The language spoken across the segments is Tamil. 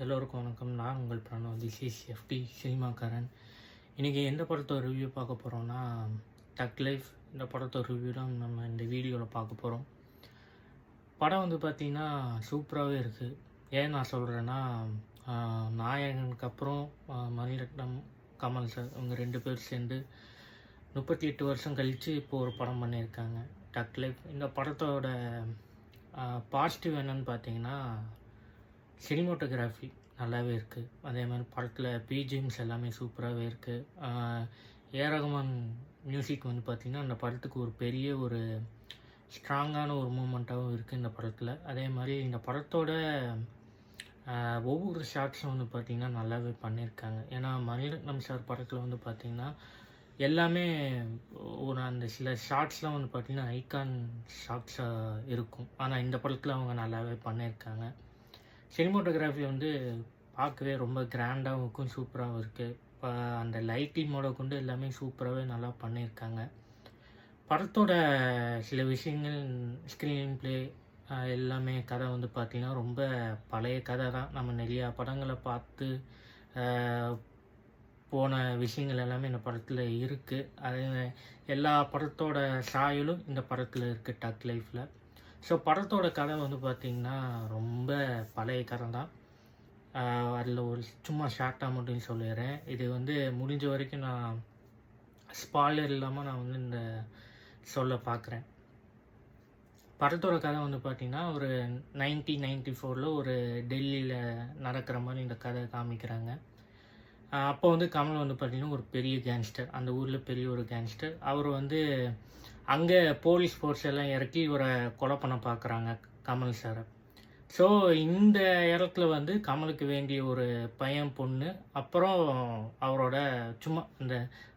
எல்லோருக்கும் வணக்கம். நான் உங்கள் பிரணவ். திஸ் இஸ் எஃப்டி சினிமாக்காரன். இன்றைக்கி எந்த படத்தோட ரிவ்யூ பார்க்க போகிறோன்னா, தக் லைஃப். இந்த படத்தோட ரிவ்யூ தான் நம்ம இந்த வீடியோவில் பார்க்க போகிறோம். படம் வந்து பார்த்திங்கன்னா சூப்பராகவே இருக்குது. ஏன் நான் சொல்கிறேன்னா, நாயகனுக்கு அப்புறம் மணிரத்னம், கமல் சார் இவங்க 2 பேர் சேர்ந்து 38 வருஷம் கழித்து இப்போ ஒரு படம் பண்ணியிருக்காங்க, தக் லைஃப். இந்த படத்தோட பாசிட்டிவ் என்னன்னு பார்த்தீங்கன்னா, சினிமோட்டோகிராஃபி நல்லாவே இருக்குது. அதே மாதிரி படத்தில் பிஜிஎம்ஸ் எல்லாமே சூப்பராகவே இருக்குது. ஏ ரகுமான் மியூசிக் வந்து பார்த்திங்கன்னா அந்த படத்துக்கு ஒரு பெரிய ஒரு ஸ்ட்ராங்கான ஒரு மூமெண்ட்டாகவும் இருக்குது இந்த படத்தில். அதே மாதிரி இந்த படத்தோட ஒவ்வொரு ஷார்ட்ஸும் வந்து பார்த்திங்கன்னா நல்லாவே பண்ணியிருக்காங்க. ஏன்னா மணிரத்னம் சார் படத்தில் வந்து பார்த்திங்கன்னா எல்லாமே ஒரு அந்த சில ஷார்ட்ஸ்லாம் வந்து பார்த்திங்கன்னா ஐகான் ஷார்ட்ஸாக இருக்கும். ஆனால் இந்த படத்தில் அவங்க நல்லாவே பண்ணியிருக்காங்க. சினிமோட்டோகிராஃபி வந்து பார்க்கவே ரொம்ப கிராண்டாகவும் இருக்கும், சூப்பராகவும் இருக்குது. இப்போ அந்த லைட்டிங் மோட கொண்டு எல்லாமே சூப்பராகவே நல்லா பண்ணியிருக்காங்க. படத்தோட சில விஷயங்கள், ஸ்க்ரீன் ப்ளே எல்லாமே கதை வந்து பார்த்திங்கன்னா ரொம்ப பழைய கதை தான். நம்ம நிறையா படங்களை பார்த்து போன விஷயங்கள் எல்லாமே இந்த படத்தில் இருக்குது. அது எல்லா படத்தோட சாயலும் இந்த படத்தில் இருக்குது டக் லைஃப்பில். ஸோ படத்தோட கதை வந்து பார்த்திங்கன்னா ரொம்ப பழைய கதை தான். அதில் ஒரு சும்மா ஷார்ட்டாக மட்டும் சொல்லிடுறேன். இது வந்து முடிஞ்ச வரைக்கும் நான் ஸ்பாய்லர் இல்லாமல் நான் வந்து இந்த சொல்ல பார்க்குறேன். படத்தோட கதை வந்து பார்த்திங்கன்னா ஒரு 1994 ஒரு டெல்லியில் நடக்கிற மாதிரி இந்த கதை காமிக்கிறாங்க. அப்போ வந்து கமல் வந்து பார்த்திங்கன்னா ஒரு பெரிய கேங்ஸ்டர், அந்த ஊரில் பெரிய ஒரு கேங்ஸ்டர். அவர் வந்து அங்கே போலீஸ் ஃபோர்ஸ் எல்லாம் இறக்கி இவரை கொலை பண்ண பார்க்குறாங்க, கமல் சாரை. ஸோ இந்த இடத்துல வந்து கமலுக்கு வேண்டிய ஒரு பையன், பொண்ணு, அப்புறம் அவரோட சும்மா இந்த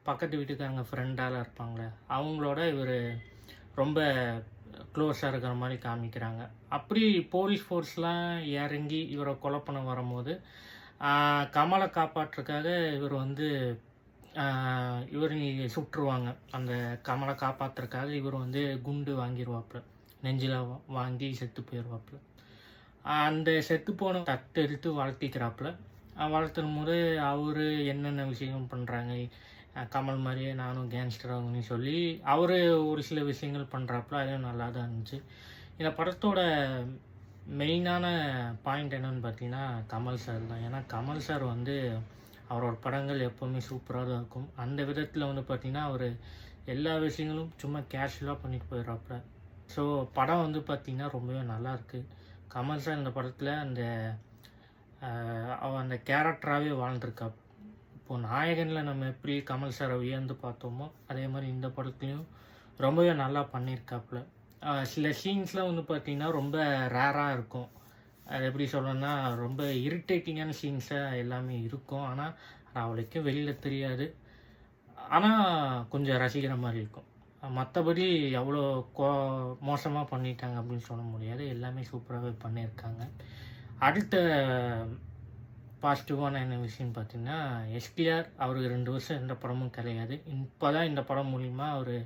பக்கத்து வீட்டுக்காரங்க ஃப்ரெண்டால் இருப்பாங்களே அவங்களோட இவர் ரொம்ப க்ளோஸாக இருக்கிற மாதிரி காமிக்கிறாங்க. அப்படி போலீஸ் ஃபோர்ஸ்லாம் இறங்கி இவரை கொலை பண்ண வரும்போது கமலை காப்பாற்றுறதுக்காக இவர் வந்து இவர் சுட்டுருவாங்க. அந்த கமலை காப்பாற்றுறதுக்காக இவர் வந்து குண்டு வாங்கிடுவாப்புல, நெஞ்சில் வாங்கி செத்து போயிடுவாப்புல. அந்த செத்து போன தட்டு எடுத்து வளர்த்திக்கிறாப்புல. வளர்த்தும் போது அவர் என்னென்ன விஷயம் பண்ணுறாங்க, கமல் மாதிரியே நானும் கேங்ஸ்டர் ஆகுன்னு சொல்லி அவர் ஒரு சில விஷயங்கள் பண்ணுறாப்புல. அதுவும் நல்லா தான் இருந்துச்சு. இந்த படத்தோட மெயினான பாயிண்ட் என்னன்னு பார்த்தீங்கன்னா கமல் சார் தான். ஏன்னா கமல் சார் வந்து அவரோட படங்கள் எப்போவுமே சூப்பராக தான் இருக்கும். அந்த விதத்தில் வந்து பார்த்திங்கன்னா அவர் எல்லா விஷயங்களும் சும்மா கேஷுவலாக பண்ணிட்டு போயிடுறாப்புல. ஸோ படம் வந்து பார்த்திங்கன்னா ரொம்பவே நல்லாயிருக்கு. கமல் சார் இந்த படத்தில் அந்த கேரக்டராகவே வாழ்ந்துருக்கா. இப்போது நாயகனில் நம்ம எப்படி கமல் சாரை உயர்ந்து பார்த்தோமோ அதே மாதிரி இந்த படத்துலையும் ரொம்பவே நல்லா பண்ணியிருக்காப்புல. சில சீன்ஸ்லாம் வந்து பார்த்திங்கன்னா ரொம்ப ரேராக இருக்கும். அது எப்படி சொல்லணும்னா ரொம்ப இரிட்டேட்டிங்கான சீன்ஸாக எல்லாமே இருக்கும். ஆனால் அவளுக்கும் வெளியில் தெரியாது. ஆனால் கொஞ்சம் ரசிக்கிற மாதிரி இருக்கும். மற்றபடி எவ்வளோ மோசமாக பண்ணிட்டாங்க அப்படின்னு சொல்ல முடியாது. எல்லாமே சூப்பராகவே பண்ணியிருக்காங்க. அடுத்த பாசிட்டிவான என்ன விஷயம்னு பார்த்தீங்கன்னா, எஸ்டிஆர் அவருக்கு 2 வருஷம் எந்த படமும் கிடையாது. இப்போ தான் இந்த படம் மூலிமா அவர்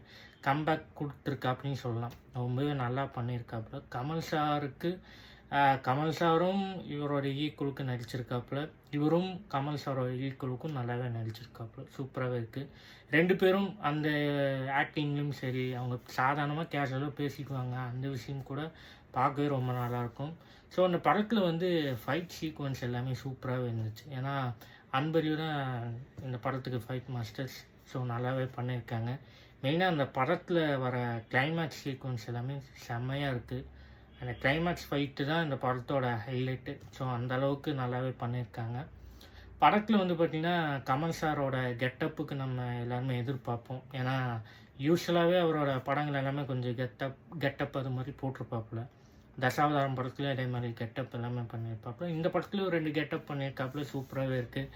கம்பேக் கொடுத்துருக்கா அப்படின்னு சொல்லலாம். ரொம்பவே நல்லா பண்ணியிருக்காப்புல. கமல் சாரும் இவரோட ஈக்குவலுக்கு நடிச்சிருக்காப்புல. இவரும் கமல் சாரோட ஈக்குவலுக்கும் நல்லாவே நடிச்சிருக்காப்புல. சூப்பராகவே இருக்குது. 2 பேரும் அந்த ஆக்டிங்லேயும் சரி, அவங்க சாதாரணமாக கேஷுவலாக பேசிக்குவாங்க. அந்த விஷயம் கூட பார்க்கவே ரொம்ப நல்லாயிருக்கும். ஸோ அந்த படத்தில் வந்து ஃபைட் சீக்வன்ஸ் எல்லாமே சூப்பராகவே இருந்துச்சு. ஏன்னா அன்பரியூ தான் இந்த படத்துக்கு ஃபைட் மாஸ்டர்ஸ். ஸோ நல்லாவே பண்ணியிருக்காங்க. மெயினாக அந்த படத்தில் வர கிளைமேக்ஸ் சீக்வன்ஸ் எல்லாமே செம்மையாக இருக்குது. அந்த கிளைமேக்ஸ் ஃபைட்டு தான் இந்த படத்தோட ஹைலைட்டு. ஸோ அந்தளவுக்கு நல்லாவே பண்ணியிருக்காங்க. படத்தில் வந்து பார்த்திங்கன்னா கமல் சாரோட கெட்டப்புக்கு நம்ம எல்லாருமே எதிர்பார்ப்போம். ஏன்னா யூஸ்வலாகவே அவரோட படங்கள் எல்லாமே கொஞ்சம் கெட்டப் அது மாதிரி போட்டிருப்பாப்புல. தசாவதாரம் படத்துலேயும் அதே மாதிரி கெட்டப் எல்லாமே பண்ணியிருப்பாப்புல. இந்த படத்துலேயும் 2 கெட்டப் பண்ணியிருக்காப்புல. சூப்பராகவே இருக்குது.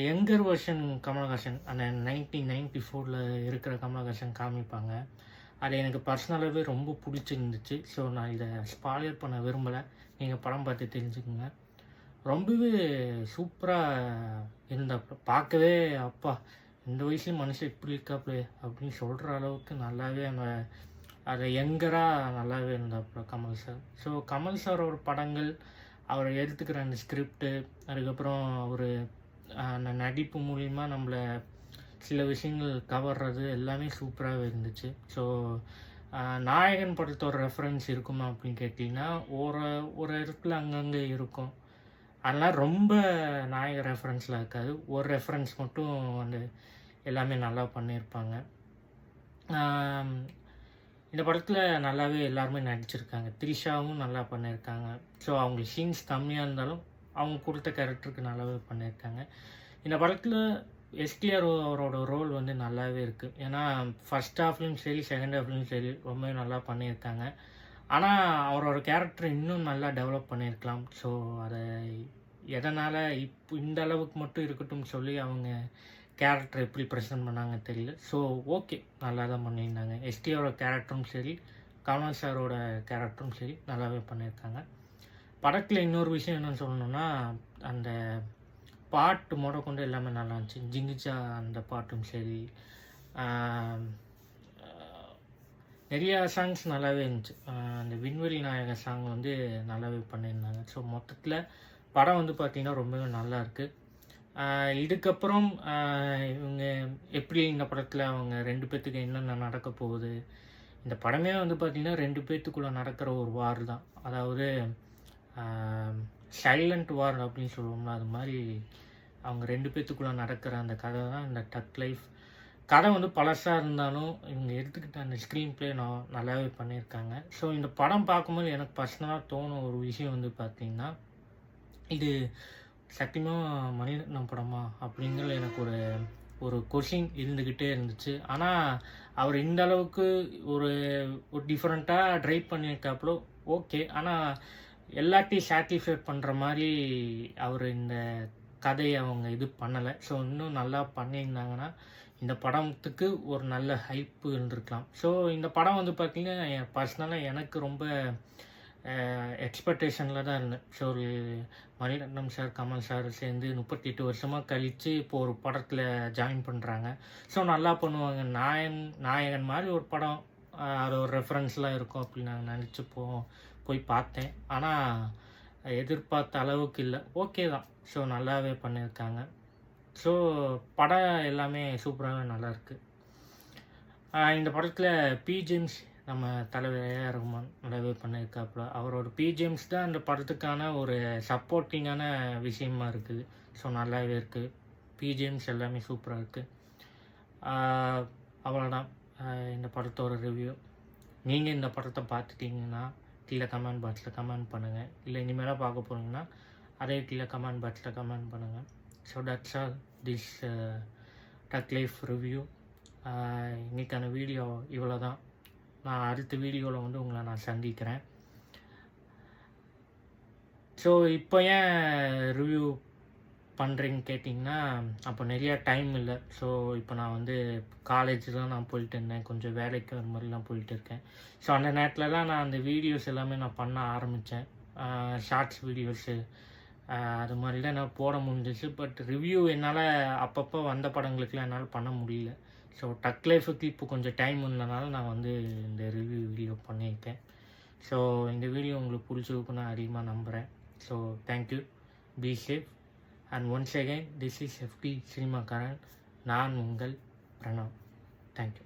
யங்கர் வெர்ஷன் கமலஹாசன், அந்த 1994 இருக்கிற கமலஹாசன் காமிப்பாங்க. அது எனக்கு பர்சனலாகவே ரொம்ப பிடிச்சிருந்துச்சு. ஸோ நான் இதை ஸ்பாய்லர் பண்ண விரும்பலை. நீங்கள் படம் பார்த்து தெரிஞ்சுக்கோங்க. ரொம்பவே சூப்பராக இருந்தாப்புல. பார்க்கவே அப்பா இந்த வயசுலேயும் மனுஷன் இப்படி இருக்காப்புல அப்படின்னு சொல்கிற அளவுக்கு நல்லாவே அதை யங்கராக நல்லாவே இருந்தாப்புல கமல் சார். ஸோ கமல் சாரோட படங்கள் அவர் எடுத்துக்கிற அந்த ஸ்கிரிப்டு, அதுக்கப்புறம் ஒரு அந்த நடிப்பு மூலிமா நம்மளை சில விஷயங்கள் கவர்றது எல்லாமே சூப்பராகவே இருந்துச்சு. ஸோ நாயகன் படத்தோட ரெஃபரன்ஸ் இருக்குமா அப்படின்னு கேட்டிங்கன்னா ஒரு இடத்துல அங்கங்கே இருக்கும். அதெல்லாம் ரொம்ப நாயக ரெஃபரன்ஸில் இருக்காது. ஒரு ரெஃபரன்ஸ் மட்டும் வந்து எல்லாமே நல்லா பண்ணியிருப்பாங்க. இந்த படத்தில் நல்லாவே எல்லாருமே நடிச்சிருக்காங்க. த்ரிஷாவும் நல்லா பண்ணியிருக்காங்க. ஸோ அவங்களுக்கு சீன்ஸ் கம்மியாக இருந்தாலும் அவங்க கொடுத்த கேரக்டருக்கு நல்லாவே பண்ணியிருக்காங்க. இந்த படத்தில் எஸ்டிஆர் அவரோட ரோல் வந்து நல்லாவே இருக்குது. ஏன்னா ஃபஸ்ட் ஹாஃப்லேயும் சரி செகண்ட் ஹாஃப்லேயும் சரி ரொம்பவே நல்லா பண்ணியிருக்காங்க. ஆனால் அவரோட கேரக்டர் இன்னும் நல்லா டெவலப் பண்ணியிருக்கலாம். ஸோ அதை எதனால் இந்த அளவுக்கு மட்டும் இருக்கட்டும் சொல்லி அவங்க கேரக்டர் எப்படி ப்ரெசென்ட் பண்ணாங்க தெரியல. ஸோ ஓகே, நல்லா தான் பண்ணியிருந்தாங்க. எஸ்டிஆரோட கேரக்டரும் சரி கமல் சாரோட கேரக்டரும் சரி நல்லாவே பண்ணியிருக்காங்க. படத்தில் இன்னொரு விஷயம் என்னென்னு சொல்லணுன்னா, அந்த பாட்டு கொண்டு எல்லாமே நல்லா இருந்துச்சு. ஜிங்கிச்சா அந்த பாட்டும் சரி, நிறையா சாங்ஸ் நல்லாவே இருந்துச்சு. அந்த விண்வெளி நாயக சாங் வந்து நல்லாவே பண்ணியிருந்தாங்க. ஸோ மொத்தத்தில் படம் வந்து பார்த்திங்கன்னா ரொம்பவே நல்லா இருக்குது. இதுக்கப்புறம் இவங்க எப்படி இந்த படத்தில் அவங்க 2 பேர்த்துக்கு என்னென்ன நடக்க போகுது, இந்த படமே வந்து பார்த்திங்கன்னா 2 பேர்த்துக்குள்ளே நடக்கிற ஒரு வார் தான். அதாவது சைலண்ட் வார் அப்படின்னு சொல்லுவோம்ல, அது மாதிரி அவங்க 2 பேர்த்துக்குள்ளே நடக்கிற அந்த கதை தான் இந்த டக் லைஃப். கதை வந்து பழசாக இருந்தாலும் இவங்க எடுத்துக்கிட்ட அந்த ஸ்க்ரீன் ப்ளே நல்லாவே பண்ணியிருக்காங்க. ஸோ இந்த படம் பார்க்கும்போது எனக்கு பர்சனலாக தோணும் ஒரு விஷயம் வந்து பார்த்திங்கன்னா, இது சத்தியமாக மணிரத்னம் படமா அப்படிங்கிற எனக்கு ஒரு கொஷின் இருந்துக்கிட்டே இருந்துச்சு. ஆனால் அவர் இந்த அளவுக்கு ஒரு டிஃப்ரெண்ட்டாக ட்ரைவ் பண்ணியிருக்காப்புல ஓகே. ஆனால் எல்லாத்தையும் சாட்டிஸ்ஃபைட் பண்ணுற மாதிரி அவர் இந்த கதையை அவங்க இது பண்ணலை. ஸோ இன்னும் நல்லா பண்ணியிருந்தாங்கன்னா இந்த படத்துக்கு ஒரு நல்ல ஹைப்பு இருந்திருக்கலாம். ஸோ இந்த படம் வந்து பார்த்திங்கன்னா பர்சனலாக எனக்கு ரொம்ப எக்ஸ்பெக்டேஷனில் தான் இருந்தேன். ஸோ ஒரு மணிரத்னம் சார் கமல் சார் சேர்ந்து 38 வருஷமாக கழித்து இப்போ ஒரு படத்தில் ஜாயின் பண்ணுறாங்க. ஸோ நல்லா பண்ணுவாங்க. நாயகன் மாதிரி ஒரு படம், அது ஒரு ரெஃபரன்ஸ்லாம் இருக்கும் அப்படின்னு நான் நினச்சி போய் பார்த்தேன். ஆனால் எதிர்பார்த்த அளவுக்கு இல்லை, ஓகே தான். ஸோ நல்லாவே பண்ணியிருக்காங்க. ஸோ படம் எல்லாமே சூப்பராகவே நல்லாயிருக்கு. இந்த படத்தில் பிஜிஎம்ஸ் நம்ம தலைவர் ஏஆர் ரஹ்மான் நல்லாவே பண்ணியிருக்காப்புல. அவரோட பிஜிஎம்ஸ் தான் இந்த படத்துக்கான ஒரு சப்போர்ட்டிங்கான விஷயமா இருக்குது. ஸோ நல்லாவே இருக்குது. பிஜிஎம்ஸ் எல்லாமே சூப்பராக இருக்குது. அவ்வளோதான் இந்த படத்தோட ரிவ்யூ. நீங்கள் இந்த படத்தை பார்த்துட்டிங்கன்னா கீழே கமெண்ட் பாக்ஸில் கமெண்ட் பண்ணுங்கள். இல்லை இனிமேலாக பார்க்க போகிறீங்கன்னா அதே கீழே கமெண்ட் பாக்ஸில் கமெண்ட் பண்ணுங்கள். So that's all this Thug Life review. இன்றைக்கான வீடியோ இவ்வளோ தான். நான் அடுத்த வீடியோவில் வந்து உங்களை நான் சந்திக்கிறேன். ஸோ இப்போ ஏன் ரிவ்யூ பண்ணுறேன்னு கேட்டிங்கன்னா, அப்போ நிறையா டைம் இல்லை. ஸோ இப்போ நான் வந்து காலேஜில் நான் போயிட்டு இருந்தேன், கொஞ்சம் வேலைக்கு அந்த மாதிரிலாம் போயிட்டு இருக்கேன். ஸோ அந்த நேரத்தில் தான் நான் அந்த வீடியோஸ் எல்லாமே நான் பண்ண ஆரம்பித்தேன். ஷார்ட்ஸ் வீடியோஸு அது மாதிரிலாம் என்னால் போட முடிஞ்சிச்சு. பட் ரிவ்யூ என்னால் அப்பப்போ வந்த படங்களுக்குலாம் என்னால் பண்ண முடியல. ஸோ டக் லைஃபுக்கு இப்போ கொஞ்சம் டைம் இருந்தனால நான் வந்து இந்த ரிவ்யூ வீடியோ பண்ணியிருக்கேன். ஸோ இந்த வீடியோ உங்களுக்கு பிடிச்சிருக்குன்னு நான் அதிகமாக நம்புகிறேன். So thank you, be safe, and once again this is FT சினிமாக்காரன். நான் உங்கள் பிரணவ். தேங்க்யூ.